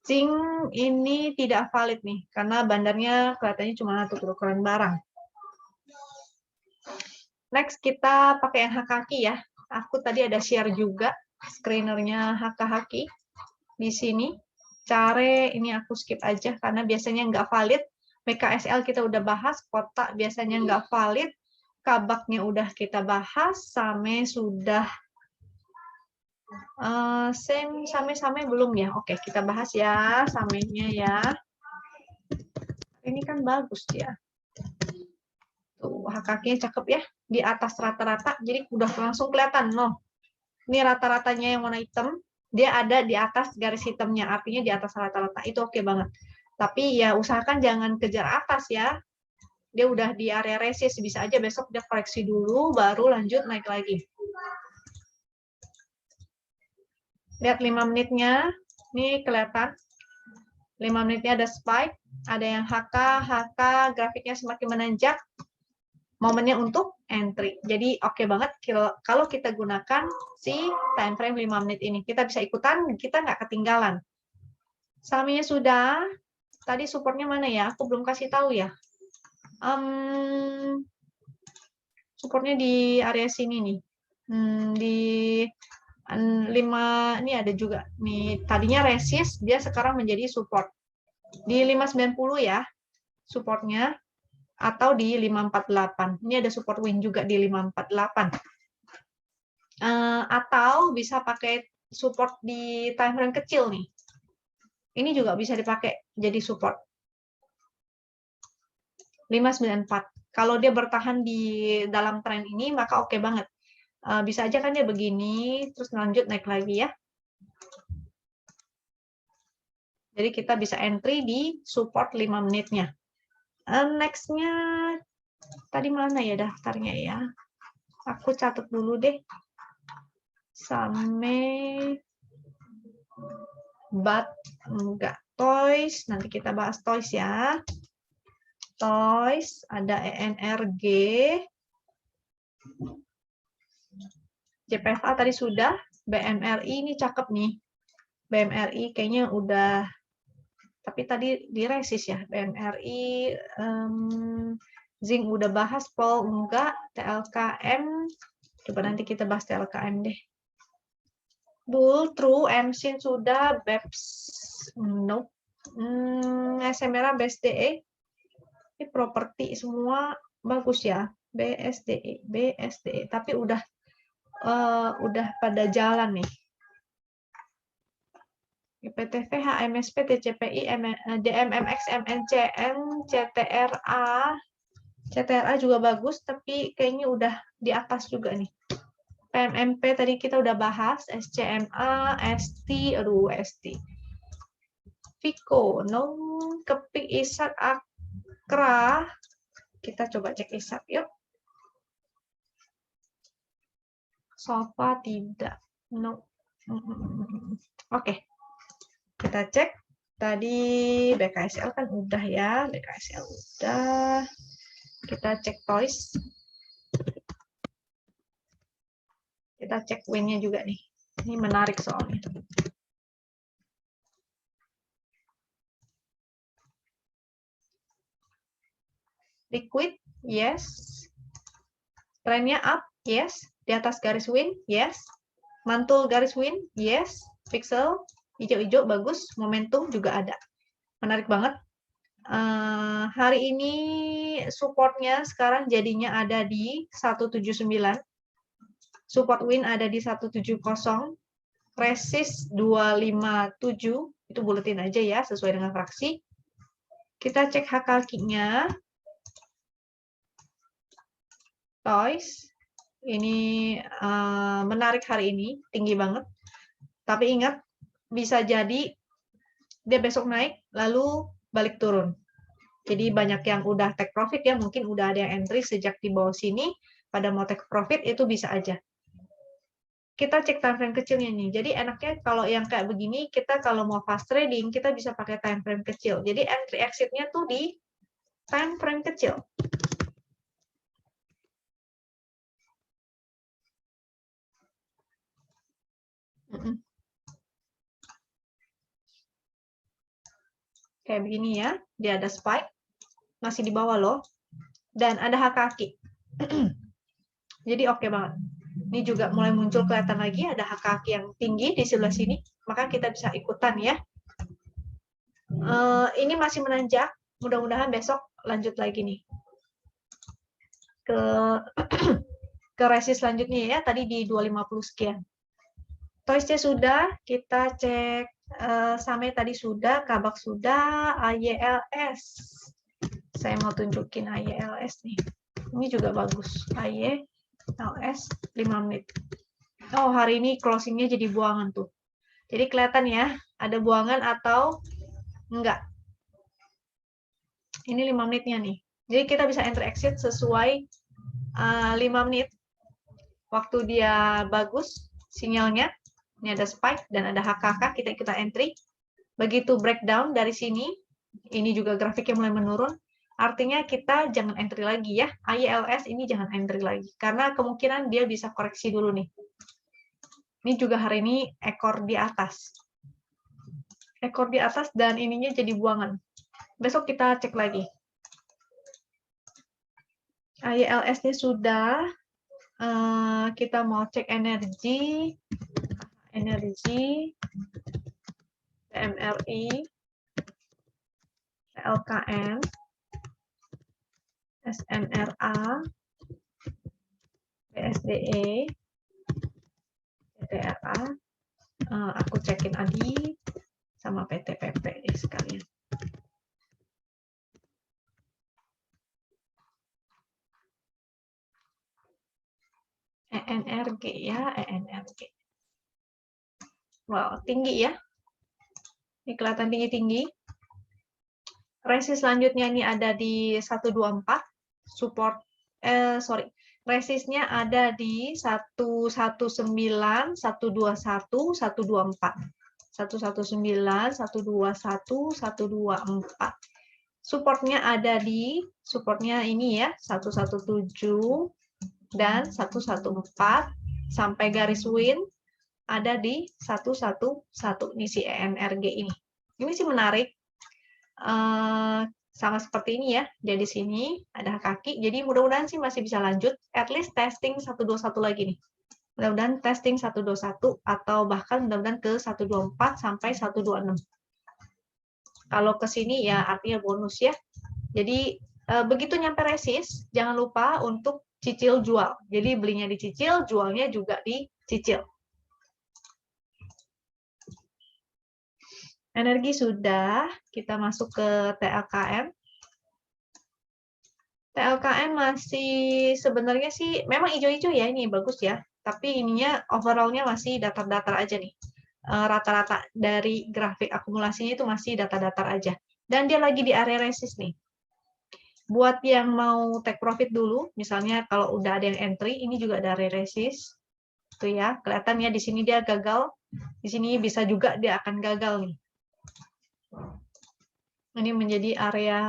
Zinc ini tidak valid nih, karena bandarnya kelihatannya cuma satu tukeran barang. Next, kita pakai yang kaki ya. Aku tadi ada share juga screenernya kaki di sini. Care ini aku skip aja karena biasanya nggak valid. BKSL kita udah bahas, kotak biasanya nggak valid, kabaknya udah kita bahas, same sudah. Same belum ya? Oke, kita bahas ya samenya ya. Ini kan bagus ya. Tuh, kakinya cakep ya, di atas rata-rata, jadi udah langsung kelihatan loh. Ini rata-ratanya yang warna hitam, dia ada di atas garis hitamnya, artinya di atas rata-rata, itu oke banget. Tapi ya usahakan jangan kejar atas ya, dia udah di area resist, bisa aja besok dia koreksi dulu, baru lanjut naik lagi. Lihat 5 menitnya, ini kelihatan. 5 menitnya ada spike, ada yang HK, grafiknya semakin menanjak, momennya untuk entry. Jadi oke banget kalau kita gunakan si time frame 5 menit ini. Kita bisa ikutan, kita nggak ketinggalan. Sahamnya sudah, tadi supportnya mana ya? Aku belum kasih tahu ya. Supportnya di area sini nih. Di 5, ini ada juga. Nih, tadinya resist, dia sekarang menjadi support. Di 590 ya, supportnya. Atau di 548. Ini ada support win juga di 548. Atau bisa pakai support di time frame kecil nih. Ini juga bisa dipakai jadi support. 594. Kalau dia bertahan di dalam tren ini, maka oke banget. Bisa aja kan dia begini, terus lanjut naik lagi ya. Jadi kita bisa entry di support 5 menitnya. Next-nya, tadi mana ya daftarnya ya? Aku catat dulu deh. Same, but enggak, toys. Nanti kita bahas toys ya. Toys, ada ENRG. JPFA tadi sudah. BMRI ini cakep nih. BMRI kayaknya udah, tapi tadi di resist ya. BMRI, Zinc udah bahas, Pol enggak, TLKM. Coba nanti kita bahas TLKM deh. Bull, True, MSIN sudah, BEPS, nope. SMRA, BSDE, ini properti semua bagus ya, BSDE, tapi udah pada jalan nih. PTV, HMSP, TCPI, DMMX, MNCN, CTRA, CTRA juga bagus, tapi kayaknya udah di atas juga nih. PMMP tadi kita udah bahas, SCMA, ST, aduh ST. Vico, non kepik Isak Akra. Kita coba cek Isak yuk. Sofa tidak. No. Oke. Kita cek. Tadi BKSL kan udah ya. BKSL udah. Kita cek toys. Kita cek win-nya juga nih. Ini menarik soalnya. Liquid, yes. Trennya up, yes. Di atas garis win, yes. Mantul garis win, yes. Pixel, hijau-hijau, bagus. Momentum juga ada. Menarik banget. Hari ini supportnya sekarang jadinya ada di 179. Support win ada di 170. Resist 257. Itu buletin aja ya, sesuai dengan fraksi. Kita cek hak kakinya. Toys. Ini menarik hari ini, tinggi banget. Tapi ingat, bisa jadi dia besok naik, lalu balik turun. Jadi banyak yang udah take profit ya, mungkin udah ada yang entry sejak di bawah sini, pada mau take profit itu bisa aja. Kita cek time frame kecilnya nih. Jadi enaknya kalau yang kayak begini, kita kalau mau fast trading, kita bisa pakai time frame kecil. Jadi entry exit-nya tuh di time frame kecil. Kayak begini ya, dia ada spike, masih di bawah loh, dan ada hak kaki. Jadi oke banget. Ini juga mulai muncul kelihatan lagi, ada hak kaki yang tinggi di sebelah sini, maka kita bisa ikutan ya. Ini masih menanjak, mudah-mudahan besok lanjut lagi nih. Ke resist selanjutnya ya, tadi di 250 sekian. Toys-nya sudah, kita cek Same tadi sudah, Kabak sudah, AYLS. Saya mau tunjukin AYLS nih. Ini juga bagus. AYLS 5 menit. Oh, hari ini closing-nya jadi buangan tuh. Jadi kelihatan ya, ada buangan atau enggak. Ini 5 menitnya nih. Jadi kita bisa enter exit sesuai 5 menit. Waktu dia bagus sinyalnya, ini ada spike dan ada HKK, kita entry. Begitu breakdown dari sini, ini juga grafiknya mulai menurun, artinya kita jangan entry lagi ya. AYLS ini jangan entry lagi, karena kemungkinan dia bisa koreksi dulu nih. Ini juga hari ini ekor di atas. Ekor di atas dan ininya jadi buangan. Besok kita cek lagi. AYLS-nya sudah. Kita mau cek energi, PMRI, PLKN, SNRA, PSDE, PTRA, aku cekin ADI, sama PTPP sekalian. ENRG ya, ENRG. Wow, tinggi ya. Ini kelihatan tinggi-tinggi. Resist selanjutnya ini ada di 124. Support, resistnya ada di 119, 121, 124. 119, 121, 124. Supportnya ada di, supportnya ini ya, 117 dan 114 sampai garis win ada di 111. Ini si ENRG ini. Ini sih menarik. Sama seperti ini ya. Dia di sini ada kaki. Jadi mudah-mudahan sih masih bisa lanjut. At least testing 121 lagi nih. Mudah-mudahan testing 121 atau bahkan mudah-mudahan ke 124 sampai 126. Kalau ke sini ya artinya bonus ya. Jadi begitu nyampe resist, jangan lupa untuk cicil jual. Jadi belinya dicicil, jualnya juga dicicil. Energi sudah, kita masuk ke TLKM. TLKN masih sebenarnya sih memang hijau-hijau ya, ini bagus ya. Tapi ininya overall-nya masih datar-datar aja nih. Rata-rata dari grafik akumulasinya itu masih datar-datar aja. Dan dia lagi di area resist nih. Buat yang mau take profit dulu, misalnya kalau udah ada yang entry, ini juga ada area resist. Tuh ya, kelihatan ya di sini dia gagal. Di sini bisa juga dia akan gagal nih. Ini menjadi area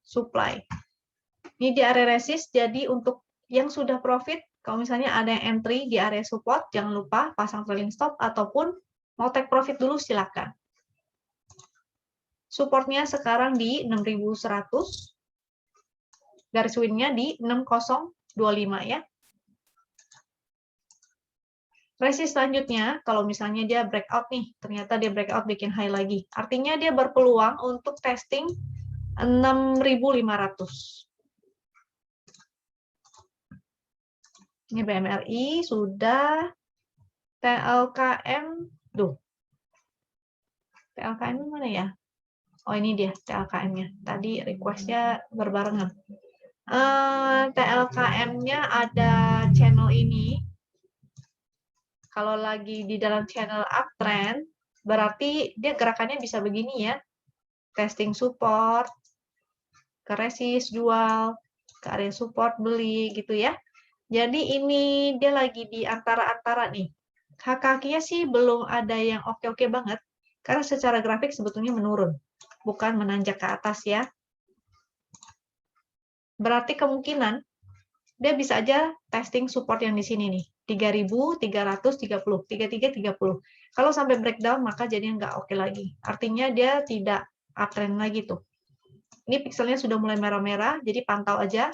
supply. Ini di area resist, jadi untuk yang sudah profit, kalau misalnya ada yang entry di area support, jangan lupa pasang trailing stop, ataupun mau take profit dulu silakan. Supportnya sekarang di 6.100, garis win-nya di 6025 ya. Resist selanjutnya, kalau misalnya dia breakout nih, ternyata dia breakout bikin high lagi. Artinya dia berpeluang untuk testing 6.500. Ini BMRI sudah, TLKM, tuh. TLKM mana ya? Oh ini dia TLKM-nya. Tadi request-nya berbarengan. TLKM-nya ada channel ini. Kalau lagi di dalam channel uptrend, berarti dia gerakannya bisa begini ya. Testing support, ke resist jual, ke area support beli gitu ya. Jadi ini dia lagi di antara-antara nih. Kakinya sih belum ada yang oke-oke banget, karena secara grafik sebetulnya menurun, bukan menanjak ke atas ya. Berarti kemungkinan dia bisa aja testing support yang di sini nih, 3.330, 3330. Kalau sampai breakdown maka jadinya nggak oke lagi. Artinya dia tidak uptrend lagi tuh. Ini pixelnya sudah mulai merah-merah, jadi pantau aja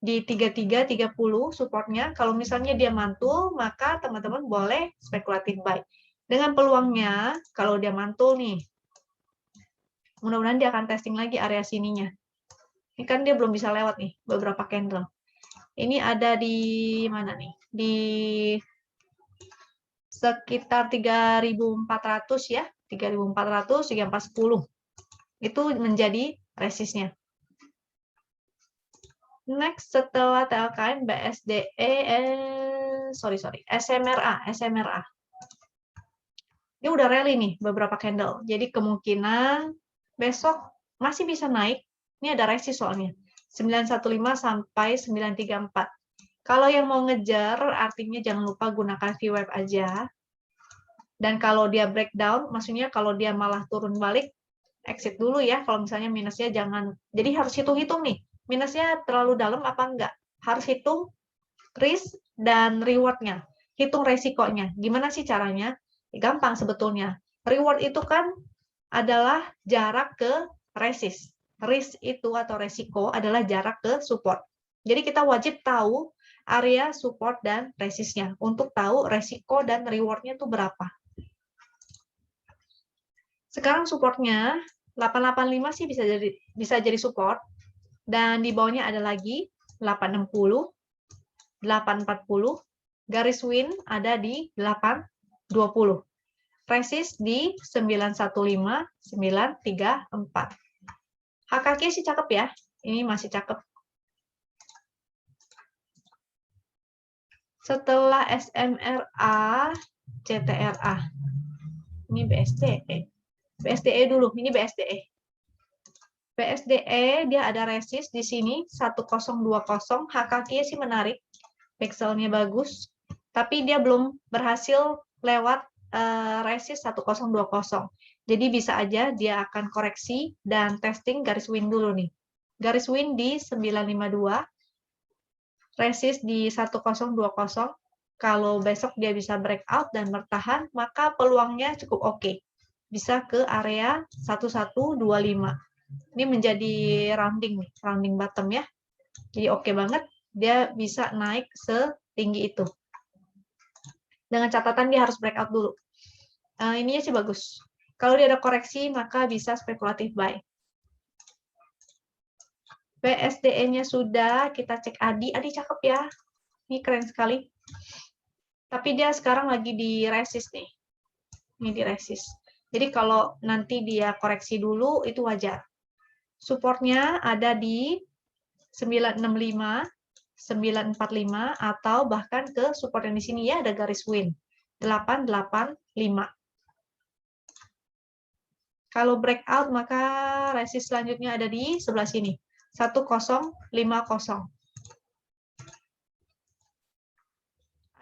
di 3330 supportnya. Kalau misalnya dia mantul, maka teman-teman boleh spekulatif buy. Dengan peluangnya, kalau dia mantul nih, mudah-mudahan dia akan testing lagi area sininya. Ini kan dia belum bisa lewat nih, beberapa candle. Ini ada di mana nih? Di sekitar 3.400 ya, 3.400, 3.410. Itu menjadi resistnya. Next, setelah TLKM, BSDE, SMRA. Ini udah rally nih, beberapa candle. Jadi kemungkinan besok masih bisa naik. Ini ada resist soalnya. 915 sampai 934. Kalau yang mau ngejar, artinya jangan lupa gunakan VWAP aja. Dan kalau dia breakdown, maksudnya kalau dia malah turun balik, exit dulu ya. Kalau misalnya minusnya jangan, jadi harus hitung-hitung nih. Minusnya terlalu dalam apa enggak? Harus hitung risk dan reward-nya. Hitung resikonya. Gimana sih caranya? Gampang sebetulnya. Reward itu kan adalah jarak ke resist. Risk itu atau resiko adalah jarak ke support. Jadi kita wajib tahu area support dan resistnya untuk tahu resiko dan reward-nya itu berapa. Sekarang supportnya 885 sih bisa jadi support, dan di bawahnya ada lagi 860, 840, garis win ada di 820, resist di 915, 934. HKQ sih cakep ya, ini masih cakep. Setelah SMRA, CTRA, ini BSDE. BSDE dulu, ini BSDE. BSDE dia ada resist di sini 1020, HKQ sih menarik, pixelnya bagus, tapi dia belum berhasil lewat resist 1020. Jadi bisa aja dia akan koreksi dan testing garis win dulu nih. Garis win di 952, resist di 1020. Kalau besok dia bisa breakout dan bertahan, maka peluangnya cukup oke. Bisa ke area 1125. Ini menjadi rounding bottom ya. Jadi oke banget, dia bisa naik setinggi itu. Dengan catatan dia harus breakout dulu. Ininya sih bagus. Kalau dia ada koreksi, maka bisa spekulatif buy. BSDE-nya sudah, kita cek ADI. ADI cakep ya. Ini keren sekali. Tapi dia sekarang lagi di resist nih. Ini di resist. Jadi kalau nanti dia koreksi dulu, itu wajar. Supportnya ada di 965, 945, atau bahkan ke support yang di sini ya, ada garis win 885. Kalau breakout maka resist selanjutnya ada di sebelah sini 1050.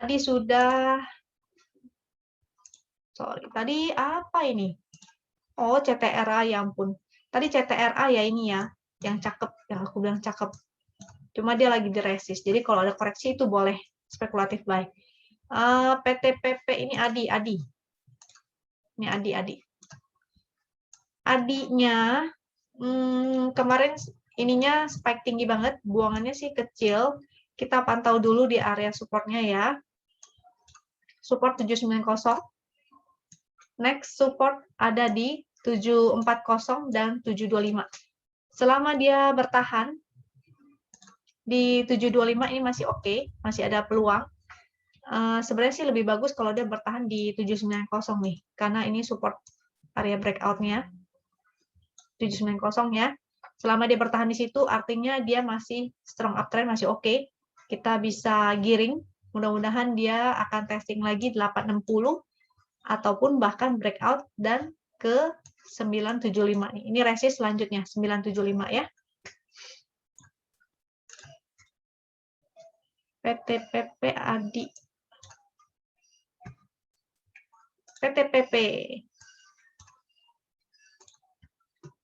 Tadi sudah, tadi apa ini? Oh, CTRA, ya ampun. Tadi CTRA ya ini ya, yang cakep, yang aku bilang cakep. Cuma dia lagi di resist. Jadi kalau ada koreksi itu boleh spekulatif buy. PTPP ini Adi. Ini Adi. Adinya kemarin ininya spike tinggi banget, buangannya sih kecil. Kita pantau dulu di area supportnya ya. Support 790. Next support ada di 740 dan 725. Selama dia bertahan di 725 ini masih oke, masih ada peluang. Sebenarnya sih lebih bagus kalau dia bertahan di 790 nih, karena ini support area breakout-nya. 790 ya. Selama dia bertahan di situ, artinya dia masih strong uptrend, masih oke. Kita bisa giring, mudah-mudahan dia akan testing lagi 860, ataupun bahkan breakout dan ke 975 nih. Ini resist selanjutnya 975 ya. PTPP Adi. PTPP.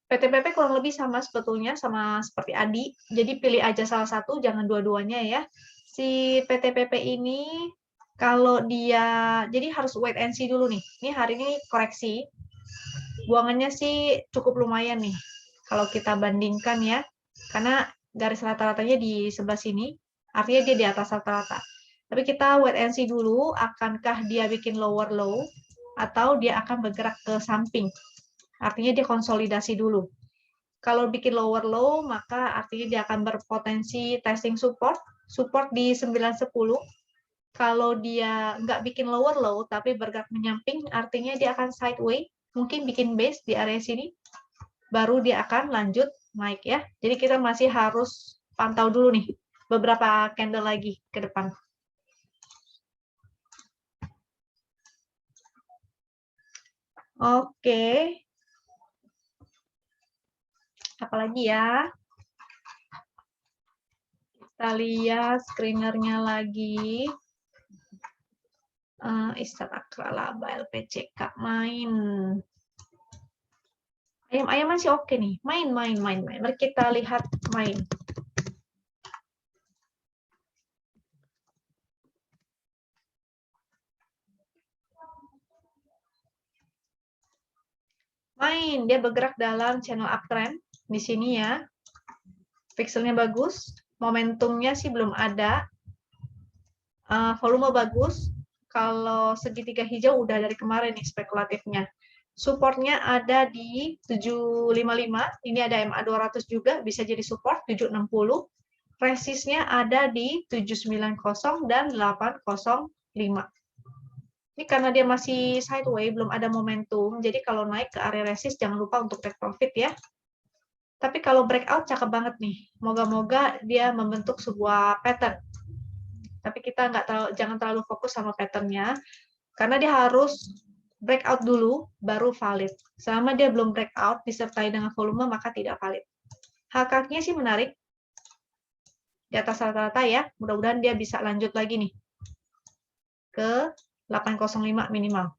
PTPP kurang lebih sama sebetulnya, sama seperti Adi. Jadi pilih aja salah satu, jangan dua-duanya ya. Si PTPP ini kalau dia, jadi harus wait and see dulu nih. Ini hari ini koreksi. Buangannya sih cukup lumayan nih. Kalau kita bandingkan ya. Karena garis rata-ratanya di sebelah sini. Artinya dia di atas rata-rata. Tapi kita wait and see dulu, akankah dia bikin lower low atau dia akan bergerak ke samping. Artinya dia konsolidasi dulu. Kalau bikin lower low, maka artinya dia akan berpotensi testing support di 910. Kalau dia nggak bikin lower low, tapi bergerak menyamping, artinya dia akan sideways, mungkin bikin base di area sini, baru dia akan lanjut naik ya. Jadi kita masih harus pantau dulu nih, beberapa candle lagi ke depan. Oke. Apalagi ya? Kita lihat screenernya lagi. Istakra laba LPCK main. Ayam-ayam masih oke nih. Main. Mari kita lihat main. Dia bergerak dalam channel uptrend di sini ya. Pixelnya bagus, momentumnya sih belum ada. Volume bagus. Kalau segitiga hijau udah dari kemarin nih spekulatifnya. Supportnya ada di 755. Ini ada MA 200 juga, bisa jadi support 760. Resistnya ada di 790 dan 805. Ini karena dia masih sideways, belum ada momentum. Jadi kalau naik ke area resist, jangan lupa untuk take profit ya. Tapi kalau breakout, cakep banget nih. Moga-moga dia membentuk sebuah pattern. Tapi kita jangan terlalu fokus sama patternnya. Karena dia harus breakout dulu, baru valid. Selama dia belum breakout, disertai dengan volume, maka tidak valid. HK-nya sih menarik. Di atas rata-rata ya. Mudah-mudahan dia bisa lanjut lagi nih. Ke 805 minimal.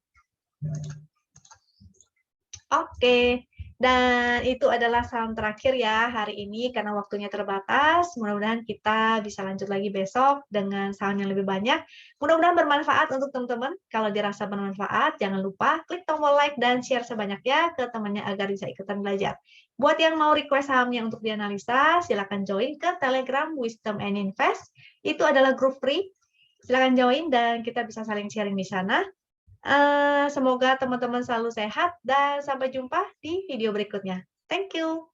Oke, dan itu adalah salam terakhir ya hari ini karena waktunya terbatas. Mudah-mudahan kita bisa lanjut lagi besok dengan salam yang lebih banyak. Mudah-mudahan bermanfaat untuk teman-teman. Kalau dirasa bermanfaat, jangan lupa klik tombol like dan share sebanyaknya ke temannya agar bisa ikutan belajar. Buat yang mau request sahamnya untuk dianalisa, silakan join ke Telegram Wisdom and Invest. Itu adalah grup free. Silakan join dan kita bisa saling sharing di sana. Semoga teman-teman selalu sehat dan sampai jumpa di video berikutnya. Thank you.